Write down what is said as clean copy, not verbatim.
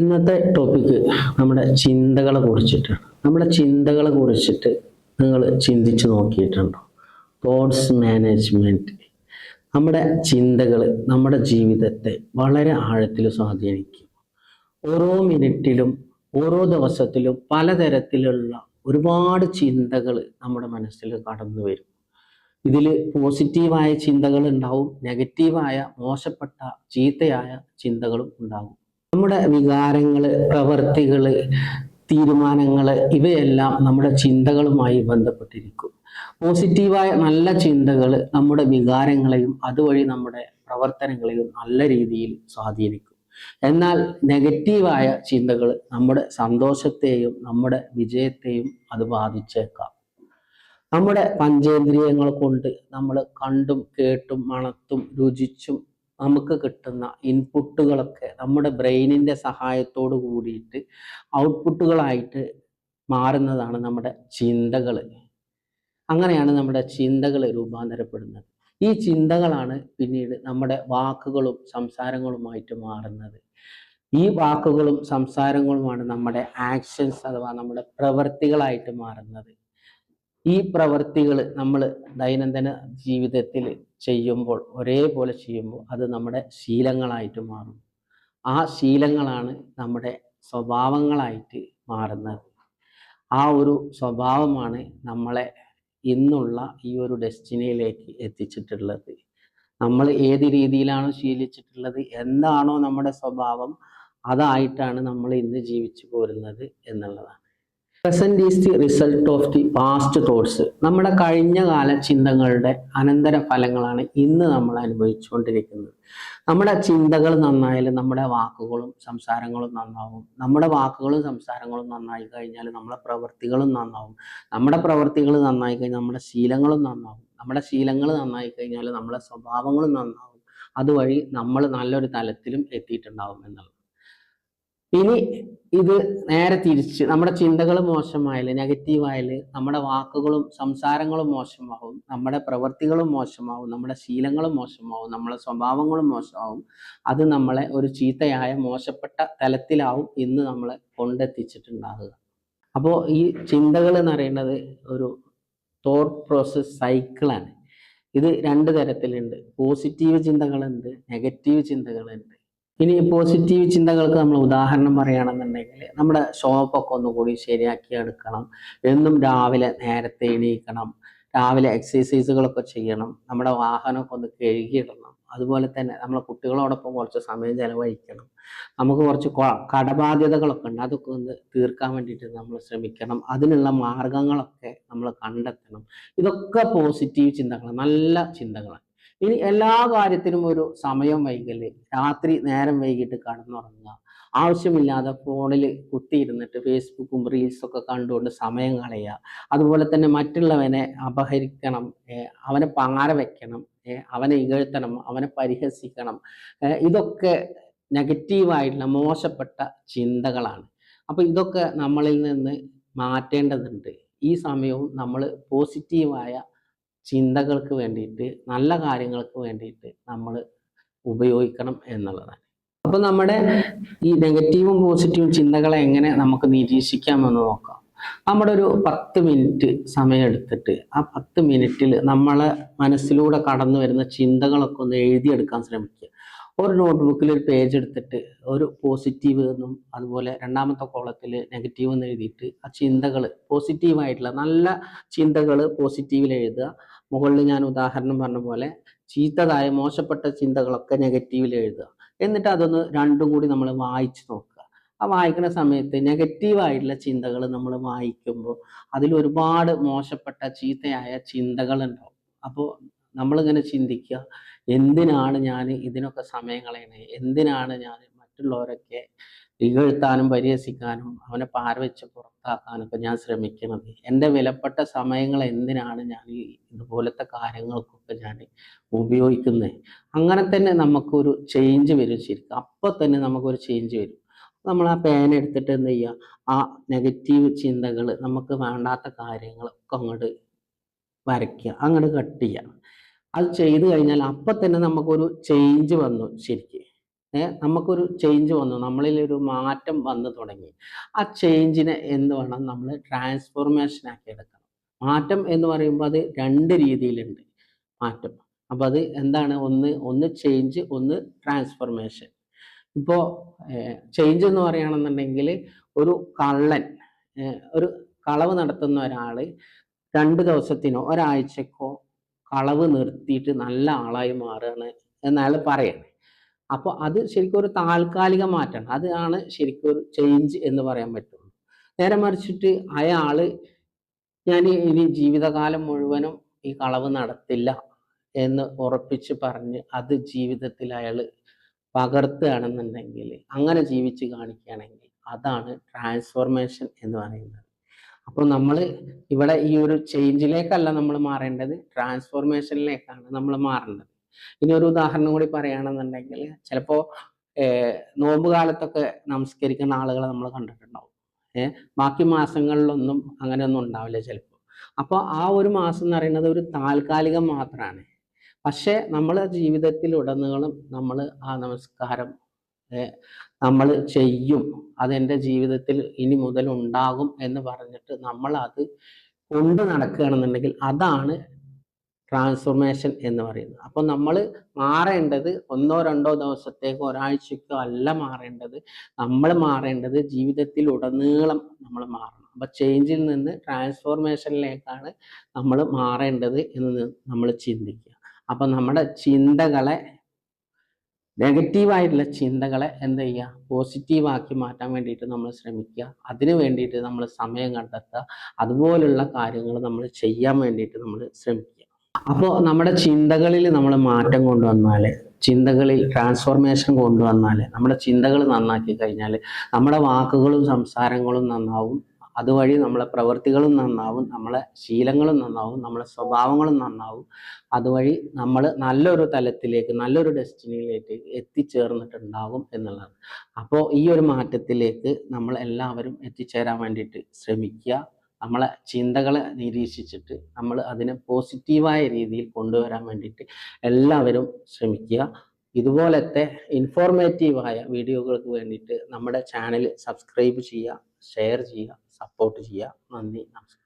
ഇന്നത്തെ ടോപ്പിക്ക് നമ്മുടെ ചിന്തകളെ കുറിച്ചിട്ടാണ്. നമ്മുടെ ചിന്തകളെ കുറിച്ചിട്ട് നിങ്ങൾ ചിന്തിച്ചു നോക്കിയിട്ടുണ്ടോ? Thoughts management. നമ്മുടെ ചിന്തകൾ നമ്മുടെ ജീവിതത്തെ വളരെ ആഴത്തിൽ സ്വാധീനിക്കും. ഓരോ മിനിറ്റിലും ഓരോ ദിവസത്തിലും പലതരത്തിലുള്ള ഒരുപാട് ചിന്തകൾ നമ്മുടെ മനസ്സിൽ കടന്നു വരും. ഇതിൽ പോസിറ്റീവായ ചിന്തകൾ ഉണ്ടാവും, നെഗറ്റീവായ മോശപ്പെട്ട ചീത്തയായ ചിന്തകളും ഉണ്ടാകും. നമ്മുടെ വികാരങ്ങള്, പ്രവർത്തികള്, തീരുമാനങ്ങള് ഇവയെല്ലാം നമ്മുടെ ചിന്തകളുമായി ബന്ധപ്പെട്ടിരിക്കും. പോസിറ്റീവായ നല്ല ചിന്തകൾ നമ്മുടെ വികാരങ്ങളെയും അതുവഴി നമ്മുടെ പ്രവർത്തനങ്ങളെയും നല്ല രീതിയിൽ സ്വാധീനിക്കും. എന്നാൽ നെഗറ്റീവായ ചിന്തകൾ നമ്മുടെ സന്തോഷത്തെയും നമ്മുടെ വിജയത്തെയും അത് ബാധിച്ചേക്കാം. നമ്മുടെ പഞ്ചേന്ദ്രിയങ്ങൾ കൊണ്ട് നമ്മൾ കണ്ടും കേട്ടും മണത്തും രുചിച്ചും നമുക്ക് കിട്ടുന്ന ഇൻപുട്ടുകളൊക്കെ നമ്മുടെ ബ്രെയിനിന്റെ സഹായത്തോട് കൂടിയിട്ട് ഔട്ട്പുട്ടുകളായിട്ട് മാറുന്നതാണ് നമ്മുടെ ചിന്തകൾ. അങ്ങനെയാണ് നമ്മുടെ ചിന്തകൾ രൂപാന്തരപ്പെടുന്നത്. ഈ ചിന്തകളാണ് പിന്നീട് നമ്മുടെ വാക്കുകളും സംസാരങ്ങളുമായിട്ട് മാറുന്നത്. ഈ വാക്കുകളും സംസാരങ്ങളുമാണ് നമ്മുടെ ആക്ഷൻസ് അഥവാ നമ്മുടെ പ്രവൃത്തികളായിട്ട് മാറുന്നത്. ഈ പ്രവൃത്തികൾ നമ്മൾ ദൈനംദിന ജീവിതത്തിൽ ചെയ്യുമ്പോൾ, ഒരേപോലെ ചെയ്യുമ്പോൾ അത് നമ്മുടെ ശീലങ്ങളായിട്ട് മാറും. ആ ശീലങ്ങളാണ് നമ്മുടെ സ്വഭാവങ്ങളായിട്ട് മാറുന്നത്. ആ ഒരു സ്വഭാവമാണ് നമ്മളെ ഇന്നുള്ള ഈ ഒരു ഡെസ്റ്റിനിയിലേക്ക് എത്തിച്ചിട്ടുള്ളത്. നമ്മൾ ഏത് രീതിയിലാണോ ശീലിച്ചിട്ടുള്ളത്, എന്താണോ നമ്മുടെ സ്വഭാവം, അതായിട്ടാണ് നമ്മൾ ഇന്ന് ജീവിച്ചു പോരുന്നത് എന്നുള്ളതാണ്. Present is the result of the past thoughts. നമ്മുടെ കഴിഞ്ഞ കാല ചിന്തകളുടെ അനന്തര ഫലങ്ങളാണ് ഇന്ന് നമ്മൾ അനുഭവിച്ചുകൊണ്ടിരിക്കുന്നത്. നമ്മുടെ ചിന്തകൾ നന്നായാലും നമ്മുടെ വാക്കുകളും സംസാരങ്ങളും നന്നാവും. നമ്മുടെ വാക്കുകളും സംസാരങ്ങളും നന്നായി കഴിഞ്ഞാൽ നമ്മുടെ പ്രവൃത്തികളും നന്നാവും. നമ്മുടെ പ്രവൃത്തികൾ നന്നായി കഴിഞ്ഞാൽ നമ്മുടെ ശീലങ്ങളും നന്നാവും. നമ്മുടെ ശീലങ്ങൾ നന്നായി കഴിഞ്ഞാൽ നമ്മുടെ സ്വഭാവങ്ങളും നന്നാവും. അതുവഴി നമ്മൾ നല്ലൊരു തലത്തിലും എത്തിയിട്ടുണ്ടാവും എന്നുള്ളത്. ഇനി ഇത് നേരെ തിരിച്ച് നമ്മുടെ ചിന്തകൾ മോശമായാൽ, നെഗറ്റീവായാൽ നമ്മുടെ വാക്കുകളും സംസാരങ്ങളും മോശമാവും, നമ്മുടെ പ്രവൃത്തികളും മോശമാവും, നമ്മുടെ ശീലങ്ങളും മോശമാവും, നമ്മുടെ സ്വഭാവങ്ങളും മോശമാവും. അത് നമ്മളെ ഒരു ചീത്തയായ മോശപ്പെട്ട തലത്തിലാവും ഇന്ന് നമ്മളെ കൊണ്ടെത്തിച്ചിട്ടുണ്ടാകുക. അപ്പോൾ ഈ ചിന്തകൾ എന്ന് പറയുന്നത് ഒരു തോട്ട് പ്രോസസ് സൈക്കിളാണ്. ഇത് രണ്ട് തരത്തിലുണ്ട്. പോസിറ്റീവ് ചിന്തകളുണ്ട്, നെഗറ്റീവ് ചിന്തകളുണ്ട്. ഇനി പോസിറ്റീവ് ചിന്തകൾക്ക് നമ്മൾ ഉദാഹരണം പറയുകയാണെന്നുണ്ടെങ്കിൽ, നമ്മുടെ ഷോപ്പൊക്കെ ഒന്നുകൂടി ശരിയാക്കി എടുക്കണം, എന്നും രാവിലെ നേരത്തെ എണീക്കണം, രാവിലെ എക്സസൈസുകളൊക്കെ ചെയ്യണം, നമ്മുടെ വാഹനമൊക്കെ ഒന്ന് കഴുകിയിടണം, അതുപോലെ തന്നെ നമ്മളെ കുട്ടികളോടൊപ്പം കുറച്ച് സമയം ചെലവഴിക്കണം, നമുക്ക് കുറച്ച് കടബാധ്യതകളൊക്കെ ഉണ്ട്, അതൊക്കെ ഒന്ന് തീർക്കാൻ വേണ്ടിയിട്ട് നമ്മൾ ശ്രമിക്കണം, അതിനുള്ള മാർഗങ്ങളൊക്കെ നമ്മൾ കണ്ടെത്തണം. ഇതൊക്കെ പോസിറ്റീവ് ചിന്തകളാണ്, നല്ല ചിന്തകളാണ്. ഇനി എല്ലാ കാര്യത്തിനും ഒരു സമയം വൈകല്, രാത്രി നേരം വൈകിട്ട് കടന്നുറങ്ങുക, ആവശ്യമില്ലാതെ ഫോണിൽ കുത്തിയിരുന്നിട്ട് ഫേസ്ബുക്കും റീൽസൊക്കെ കണ്ടുകൊണ്ട് സമയം കളയുക, അതുപോലെ തന്നെ മറ്റുള്ളവനെ അപഹരിക്കണം, അവനെ പാര വെക്കണം, അവനെ ഇകഴ്ത്തണം, അവനെ പരിഹസിക്കണം, ഇതൊക്കെ നെഗറ്റീവായിട്ടുള്ള മോശപ്പെട്ട ചിന്തകളാണ്. അപ്പൊ ഇതൊക്കെ നമ്മളിൽ നിന്ന് മാറ്റേണ്ടതുണ്ട്. ഈ സമയവും നമ്മൾ പോസിറ്റീവായ ചിന്തകൾക്ക് വേണ്ടിയിട്ട്, നല്ല കാര്യങ്ങൾക്ക് വേണ്ടിയിട്ട് നമ്മൾ ഉപയോഗിക്കണം എന്നുള്ളതാണ്. അപ്പൊ നമ്മുടെ ഈ നെഗറ്റീവും പോസിറ്റീവും ചിന്തകളെ എങ്ങനെ നമുക്ക് നിരീക്ഷിക്കാമെന്ന് നോക്കാം. നമ്മുടെ ഒരു 10 മിനിറ്റ് സമയം എടുത്തിട്ട് ആ 10 മിനിറ്റിൽ നമ്മളെ മനസ്സിലൂടെ കടന്നു വരുന്ന ചിന്തകളൊക്കെ ഒന്ന് എഴുതിയെടുക്കാൻ ശ്രമിക്കുക. ഒരു നോട്ട്ബുക്കിൽ ഒരു പേജ് എടുത്തിട്ട് ഒരു പോസിറ്റീവ് എന്നും അതുപോലെ രണ്ടാമത്തെ കോളത്തിൽ നെഗറ്റീവ് എന്ന് എഴുതിയിട്ട് ആ ചിന്തകൾ, പോസിറ്റീവായിട്ടുള്ള നല്ല ചിന്തകൾ പോസിറ്റീവിൽ എഴുതുക. മുകളിൽ ഞാൻ ഉദാഹരണം പറഞ്ഞ പോലെ ചീത്തതായ മോശപ്പെട്ട ചിന്തകളൊക്കെ നെഗറ്റീവിൽ എഴുതുക. എന്നിട്ട് അതൊന്ന് രണ്ടും കൂടി നമ്മൾ വായിച്ചു നോക്കുക. ആ വായിക്കുന്ന സമയത്ത് നെഗറ്റീവായിട്ടുള്ള ചിന്തകൾ നമ്മൾ വായിക്കുമ്പോൾ അതിൽ ഒരുപാട് മോശപ്പെട്ട ചീത്തയായ ചിന്തകൾ ഉണ്ടാവും. അപ്പോൾ നമ്മളിങ്ങനെ ചിന്തിക്കുക, എന്തിനാണ് ഞാൻ ഇതിനൊക്കെ സമയം കളയണേ, എന്തിനാണ് ഞാൻ മറ്റുള്ളവരൊക്കെ ഇകഴ്ത്താനും പരിഹസിക്കാനും അവനെ പാരവെച്ച് പുറത്താക്കാനൊക്കെ ഞാൻ ശ്രമിക്കുന്നത്, എൻ്റെ വിലപ്പെട്ട സമയങ്ങൾ എന്തിനാണ് ഞാൻ ഇതുപോലത്തെ കാര്യങ്ങൾക്കൊക്കെ ഞാൻ ഉപയോഗിക്കുന്നത്. അങ്ങനെ തന്നെ നമുക്കൊരു ചേഞ്ച് വരും. ശരിക്കും അപ്പോൾ തന്നെ നമുക്കൊരു ചേഞ്ച് വരും. നമ്മൾ ആ പേന എടുത്തിട്ട് എന്ത് ചെയ്യുക, ആ നെഗറ്റീവ് ചിന്തകൾ, നമുക്ക് വേണ്ടാത്ത കാര്യങ്ങളൊക്കെ അങ്ങോട്ട് വരയ്ക്കുക, അങ്ങോട്ട് കട്ട് ചെയ്യുക. അത് ചെയ്തു കഴിഞ്ഞാൽ അപ്പം തന്നെ നമുക്കൊരു ചേഞ്ച് വന്നു ശരിക്കും. നമുക്കൊരു ചേഞ്ച് വന്നു, നമ്മളിൽ ഒരു മാറ്റം വന്നു തുടങ്ങി. ആ ചേഞ്ചിനെ എന്ത് വേണം, നമ്മൾ ട്രാൻസ്ഫോർമേഷൻ ആക്കി എടുക്കണം. മാറ്റം എന്ന് പറയുമ്പോൾ അത് രണ്ട് രീതിയിലുണ്ട് മാറ്റം. അപ്പോൾ അത് എന്താണ്, ഒന്ന് ചേഞ്ച്, ഒന്ന് ട്രാൻസ്ഫോർമേഷൻ. ഇപ്പോൾ ചേഞ്ച് എന്ന് പറയുകയാണെന്നുണ്ടെങ്കിൽ ഒരു കള്ളൻ, ഒരു കളവ് നടത്തുന്ന ഒരാൾ 2 ദിവസത്തിനോ ഒരാഴ്ചക്കോ കളവ് നിർത്തിയിട്ട് നല്ല ആളായി മാറുകയാണ് എന്നയാൾ പറയണേ. അപ്പോൾ അത് ശരിക്കും ഒരു താൽക്കാലിക മാറ്റമാണ്. അതാണ് ശരിക്കും ഒരു ചേഞ്ച് എന്ന് പറയാൻ പറ്റുള്ളൂ. നേരെ മറിച്ചിട്ട് അയാൾ ഞാൻ ഇനി ജീവിതകാലം മുഴുവനും ഈ കളവ് നടത്തില്ല എന്ന് ഉറപ്പിച്ച് പറഞ്ഞ് അത് ജീവിതത്തിൽ അയാൾ പകർത്തുകയാണെന്നുണ്ടെങ്കിൽ, അങ്ങനെ ജീവിച്ച് കാണിക്കുകയാണെങ്കിൽ അതാണ് ട്രാൻസ്ഫോർമേഷൻ എന്ന് പറയുന്നത്. അപ്പോൾ നമ്മൾ ഇവിടെ ഈ ഒരു ചേഞ്ചിലേക്കല്ല നമ്മൾ മാറേണ്ടത്, ട്രാൻസ്ഫോർമേഷനിലേക്കാണ് നമ്മൾ മാറേണ്ടത്. ഇനി ഒരു ഉദാഹരണം കൂടി പറയുകയാണെന്നുണ്ടെങ്കിൽ, ചിലപ്പോൾ നോമ്പ് കാലത്തൊക്കെ നമസ്കരിക്കുന്ന ആളുകളെ നമ്മൾ കണ്ടിട്ടുണ്ടാവും. ബാക്കി മാസങ്ങളിലൊന്നും അങ്ങനെയൊന്നും ഉണ്ടാവില്ല ചിലപ്പോൾ. അപ്പോൾ ആ ഒരു മാസം എന്ന് പറയുന്നത് ഒരു താൽക്കാലികം മാത്രമാണ്. പക്ഷെ നമ്മളെ ജീവിതത്തിലുടനീളം നമ്മൾ ആ നമസ്കാരം നമ്മൾ ചെയ്യും, അതെൻ്റെ ജീവിതത്തിൽ ഇനി മുതൽ ഉണ്ടാകും എന്ന് പറഞ്ഞിട്ട് നമ്മൾ അത് കൊണ്ട് നടക്കുകയാണെന്നുണ്ടെങ്കിൽ അതാണ് ട്രാൻസ്ഫോർമേഷൻ എന്ന് പറയുന്നത്. അപ്പോൾ നമ്മൾ മാറേണ്ടത് 1-2 ദിവസത്തേക്കോ ഒരാഴ്ചക്കോ അല്ല മാറേണ്ടത്. നമ്മൾ മാറേണ്ടത് ജീവിതത്തിൽ ഉടനീളം നമ്മൾ മാറണം. അപ്പോൾ ചേഞ്ചിൽ നിന്ന് ട്രാൻസ്ഫോർമേഷനിലേക്കാണ് നമ്മൾ മാറേണ്ടത് എന്ന് നമ്മൾ ചിന്തിക്കുക. അപ്പം നമ്മുടെ ചിന്തകളെ, നെഗറ്റീവായിട്ടുള്ള ചിന്തകളെ എന്ത് ചെയ്യുക, പോസിറ്റീവാക്കി മാറ്റാൻ വേണ്ടിയിട്ട് നമ്മൾ ശ്രമിക്കുക. അതിന് വേണ്ടിയിട്ട് നമ്മൾ സമയം കണ്ടെത്തുക. അതുപോലുള്ള കാര്യങ്ങൾ നമ്മൾ ചെയ്യാൻ വേണ്ടിയിട്ട് നമ്മൾ ശ്രമിക്കുക. അപ്പോൾ നമ്മുടെ ചിന്തകളിൽ നമ്മൾ മാറ്റം കൊണ്ടുവന്നാൽ, ചിന്തകളിൽ ട്രാൻസ്ഫോർമേഷൻ കൊണ്ടുവന്നാൽ, നമ്മുടെ ചിന്തകൾ നന്നാക്കി കഴിഞ്ഞാൽ നമ്മുടെ വാക്കുകളും സംസാരങ്ങളും നന്നാവും. അതുവഴി നമ്മളെ പ്രവൃത്തികളും നന്നാവും, നമ്മളെ ശീലങ്ങളും നന്നാവും, നമ്മളെ സ്വഭാവങ്ങളും നന്നാവും. അതുവഴി നമ്മൾ നല്ലൊരു തലത്തിലേക്ക്, നല്ലൊരു ഡെസ്റ്റിനിയിലേക്ക് എത്തിച്ചേർന്നിട്ടുണ്ടാകും എന്നുള്ളതാണ്. അപ്പോൾ ഈ ഒരു മാറ്റത്തിലേക്ക് നമ്മൾ എല്ലാവരും എത്തിച്ചേരാൻ വേണ്ടിയിട്ട് ശ്രമിക്കുക. നമ്മളെ ചിന്തകളെ നിരീക്ഷിച്ചിട്ട് നമ്മൾ അതിനെ പോസിറ്റീവായ രീതിയിൽ കൊണ്ടുവരാൻ വേണ്ടിയിട്ട് എല്ലാവരും ശ്രമിക്കുക. ഇതുപോലത്തെ ഇൻഫോർമേറ്റീവായ വീഡിയോകൾക്ക് വേണ്ടിയിട്ട് നമ്മുടെ ചാനൽ സബ്സ്ക്രൈബ് ചെയ്യുക, ഷെയർ ചെയ്യുക, സപ്പോർട്ട് ചെയ്യുക. നന്ദി, നമസ്കാരം.